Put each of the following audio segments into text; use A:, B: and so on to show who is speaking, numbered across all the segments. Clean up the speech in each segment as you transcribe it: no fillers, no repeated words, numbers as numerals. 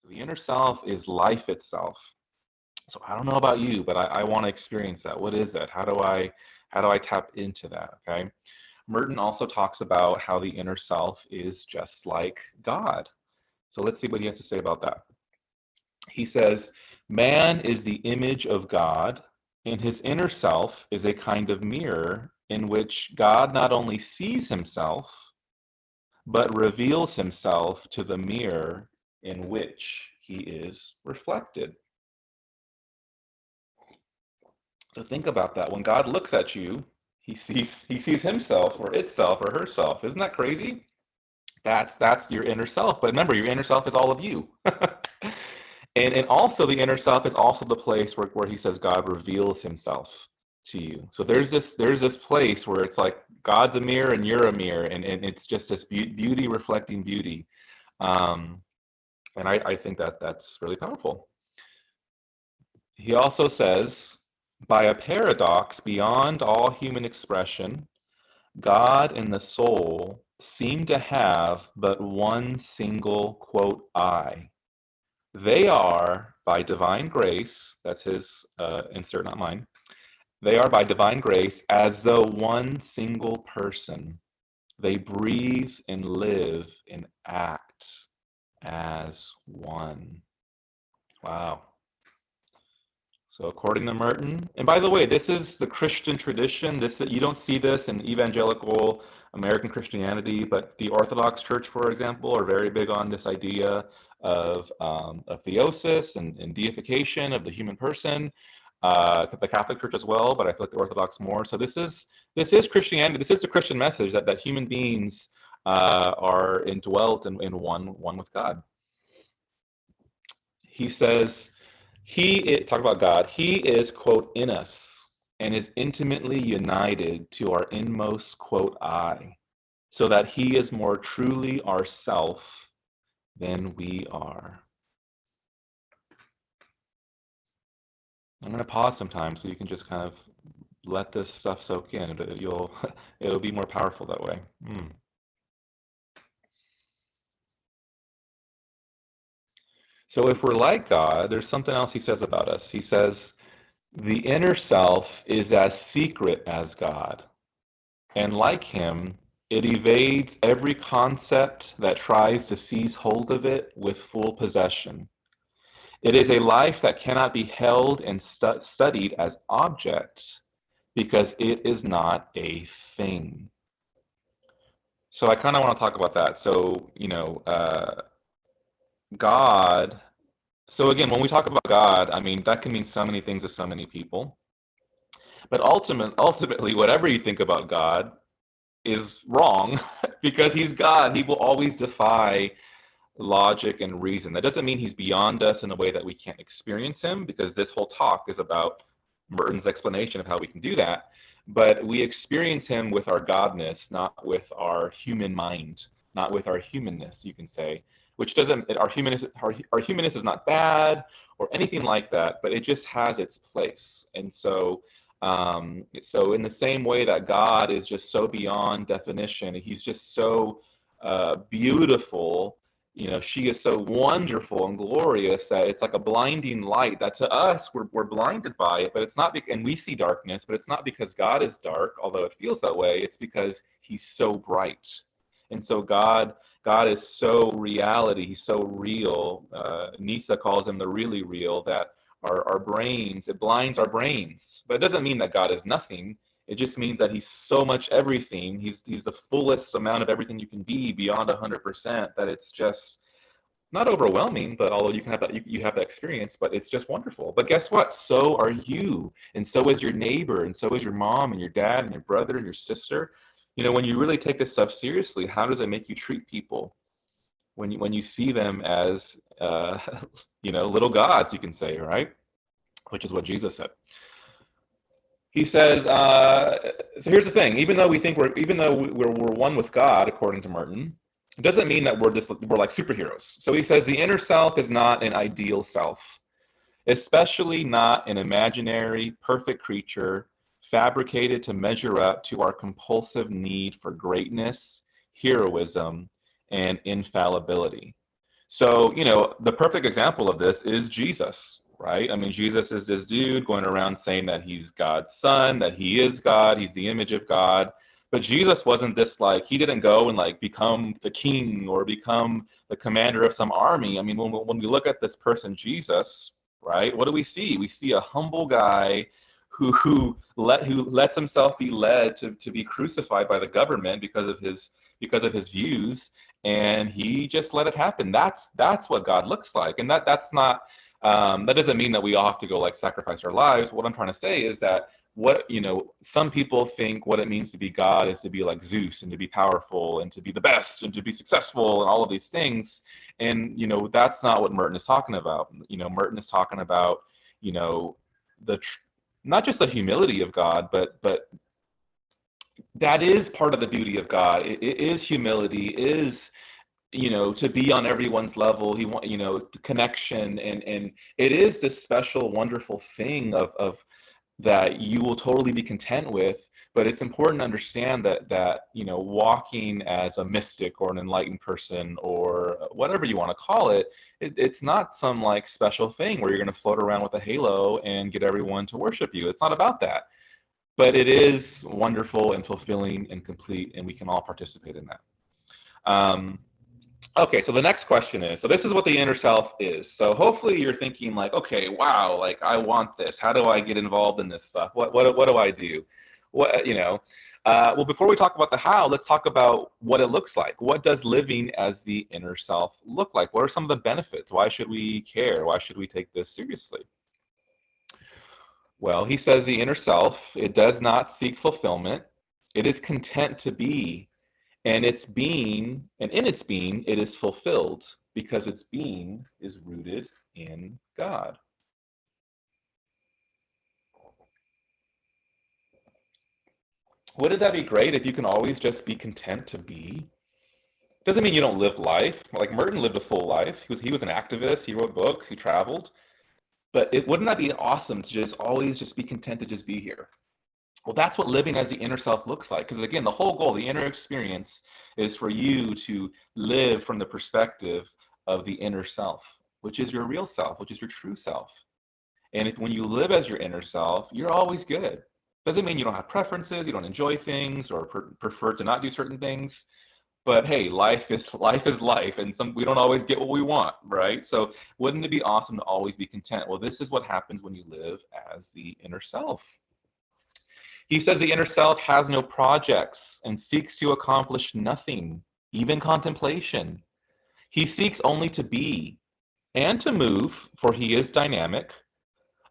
A: The inner self is life itself. So I don't know about you, but I want to experience that. What is that? How do I tap into that? Okay. Merton also talks about how the inner self is just like God. So let's see what he has to say about that. He says, man is the image of God, and his inner self is a kind of mirror in which God not only sees himself, but reveals himself to the mirror in which he is reflected. So think about that. When God looks at you, he sees himself or itself or herself. Isn't that crazy? That's your inner self. But remember, your inner self is all of you. And also the inner self is also the place where he says God reveals himself to you. So there's this place where it's like God's a mirror and you're a mirror, and it's just this beauty reflecting beauty. Um, and I think that's really powerful. He also says, by a paradox beyond all human expression, God and the soul seem to have but one single, quote, I. They are, by divine grace, that's his insert, not mine. They are, by divine grace, as though one single person. They breathe and live and act as one. Wow. So according to Merton, and by the way, this is the Christian tradition. This, you don't see this in evangelical American Christianity, but the Orthodox Church, for example, are very big on this idea of theosis and deification of the human person. The Catholic Church as well, but I feel like the Orthodox more. So this is Christianity. This is the Christian message that human beings are indwelt in one with God. He says, talk about God, he is, quote, in us and is intimately united to our inmost, quote, I, so that he is more truly ourself than we are. I'm going to pause sometime so you can just kind of let this stuff soak in. It'll be more powerful that way. So if we're like God, there's something else he says about us. He says, the inner self is as secret as God, and like him, it evades every concept that tries to seize hold of it with full possession. It is a life that cannot be held and studied as object because it is not a thing. So I kind of want to talk about that. So, God. So again, when we talk about God, I mean, that can mean so many things to so many people. But ultimately, whatever you think about God is wrong because he's God. He will always defy logic and reason. That doesn't mean he's beyond us in a way that we can't experience him, because this whole talk is about Merton's explanation of how we can do that. But we experience him with our godness, not with our human mind, not with our humanness, you can say. Which doesn't, our humanness is not bad or anything like that, but it just has its place. And so in the same way that God is just so beyond definition, he's just so beautiful, she is so wonderful and glorious that it's like a blinding light that to us, we're blinded by it, but it's not, and we see darkness, but it's not because God is dark, although it feels that way. It's because he's so bright. And so God is so reality, he's so real. Nisa calls him the really real, that our brains, it blinds our brains. But it doesn't mean that God is nothing. It just means that he's so much everything. He's the fullest amount of everything you can be, beyond 100%, that it's just not overwhelming, but although you can have that, you have that experience, but it's just wonderful. But guess what? So are you, and so is your neighbor, and so is your mom and your dad and your brother and your sister. When you really take this stuff seriously, how does it make you treat people when you see them as little gods, you can say, right? Which is what Jesus said. He says, so here's the thing: even though we're one with God, according to Merton, it doesn't mean that we're like superheroes. So he says the inner self is not an ideal self, especially not an imaginary, perfect creature fabricated to measure up to our compulsive need for greatness, heroism, and infallibility. So, the perfect example of this is Jesus, right? I mean, Jesus is this dude going around saying that he's God's son, that he is God, he's the image of God. But Jesus wasn't this, like, he didn't go and like become the king or become the commander of some army. I mean, when we look at this person, Jesus, right, what do we see? We see a humble guy who lets himself be led to be crucified by the government because of his views, and he just let it happen. That's what God looks like, and that's not that doesn't mean that we all have to go like sacrifice our lives. What I'm trying to say is that some people think what it means to be God is to be like Zeus and to be powerful and to be the best and to be successful and all of these things, and that's not what Merton is talking about. Merton is talking about the not just the humility of God, but that is part of the beauty of God. It is humility, is to be on everyone's level. He want connection, and it is this special, wonderful thing of that you will totally be content with. But it's important to understand that walking as a mystic or an enlightened person or whatever you want to call it, it's not some like special thing where you're going to float around with a halo and get everyone to worship you. It's not about that. But it is wonderful and fulfilling and complete, and we can all participate in that. Okay, so the next question is, so this is what the inner self is. So hopefully you're thinking like, okay, wow, like I want this. How do I get involved in this stuff? What do I do? Well, before we talk about the how, let's talk about what it looks like. What does living as the inner self look like? What are some of the benefits? Why should we care? Why should we take this seriously? Well, he says the inner self, it does not seek fulfillment. It is content to be, and in its being, it is fulfilled because its being is rooted in God. Wouldn't that be great if you can always just be content to be? Doesn't mean you don't live life. Like Merton lived a full life. He was an activist. He wrote books. He traveled. But wouldn't that be awesome to just always just be content to just be here? Well, that's what living as the inner self looks like. Because again, the whole goal, the inner experience, is for you to live from the perspective of the inner self, which is your real self, which is your true self. And when you live as your inner self, you're always good. Doesn't mean you don't have preferences, you don't enjoy things, or prefer to not do certain things. But hey, life is life, and we don't always get what we want, right? So wouldn't it be awesome to always be content? Well, this is what happens when you live as the inner self. He says the inner self has no projects and seeks to accomplish nothing, even contemplation. He seeks only to be and to move, for he is dynamic,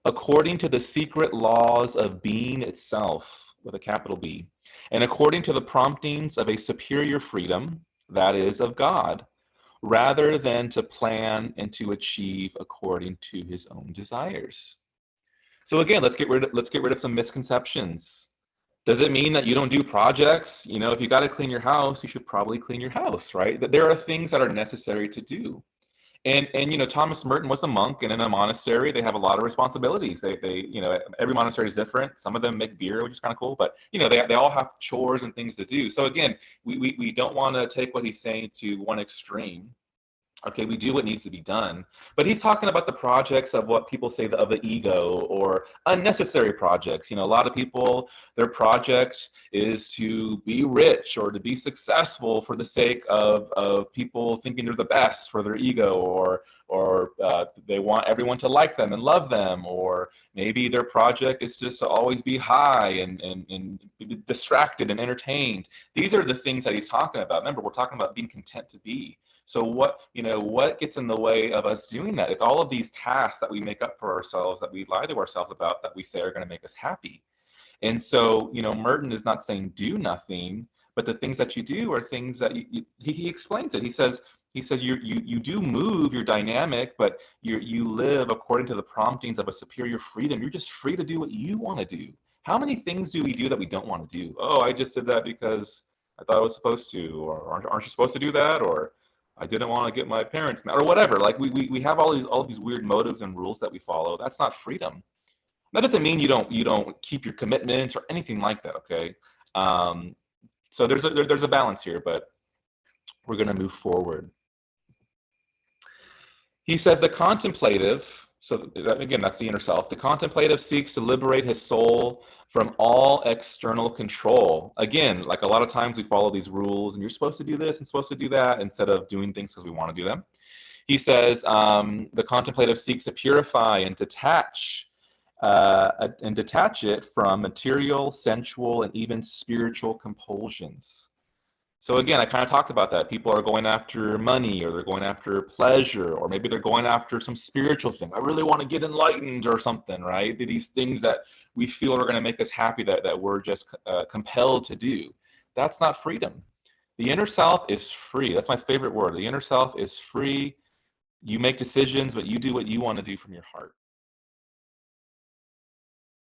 A: according to the secret laws of being itself, with a capital B, and according to the promptings of a superior freedom, that is, of God, rather than to plan and to achieve according to his own desires. So again, let's get rid of some misconceptions. Does it mean that you don't do projects? If you got to clean your house, you should probably clean your house, right? That there are things that are necessary to do. And Thomas Merton was a monk, and in a monastery, they have a lot of responsibilities. They every monastery is different. Some of them make beer, which is kind of cool, but they all have chores and things to do. So again, we don't want to take what he's saying to one extreme. Okay, we do what needs to be done, but he's talking about the projects of what people say of the ego, or unnecessary projects. A lot of people, their project is to be rich or to be successful for the sake of people thinking they're the best for their ego, or they want everyone to like them and love them, or maybe their project is just to always be high and be distracted and entertained. These are the things that he's talking about. Remember, we're talking about being content to be. So what gets in the way of us doing that? It's all of these tasks that we make up for ourselves, that we lie to ourselves about, that we say are going to make us happy. And so, Merton is not saying do nothing, but the things that you do are things that he explains it. He says you do move, you're dynamic, but you live according to the promptings of a superior freedom. You're just free to do what you want to do. How many things do we do that we don't want to do? Oh, I just did that because I thought I was supposed to, or aren't you supposed to do that? Or I didn't want to get my parents mad, or whatever. Like we have all these weird motives and rules that we follow. That's not freedom. That doesn't mean you don't keep your commitments or anything like that. Okay, so there's a balance here, but we're gonna move forward. He says the contemplative, so that, again, that's the inner self. The contemplative seeks to liberate his soul from all external control. Again, like a lot of times we follow these rules and you're supposed to do this and supposed to do that instead of doing things because we want to do them. He says the contemplative seeks to purify and detach it from material, sensual, and even spiritual compulsions. So again, I kind of talked about that. People are going after money, or they're going after pleasure, or maybe they're going after some spiritual thing. I really want to get enlightened or something, right? These things that we feel are going to make us happy, that we're just compelled to do. That's not freedom. The inner self is free. That's my favorite word. The inner self is free. You make decisions, but you do what you want to do from your heart.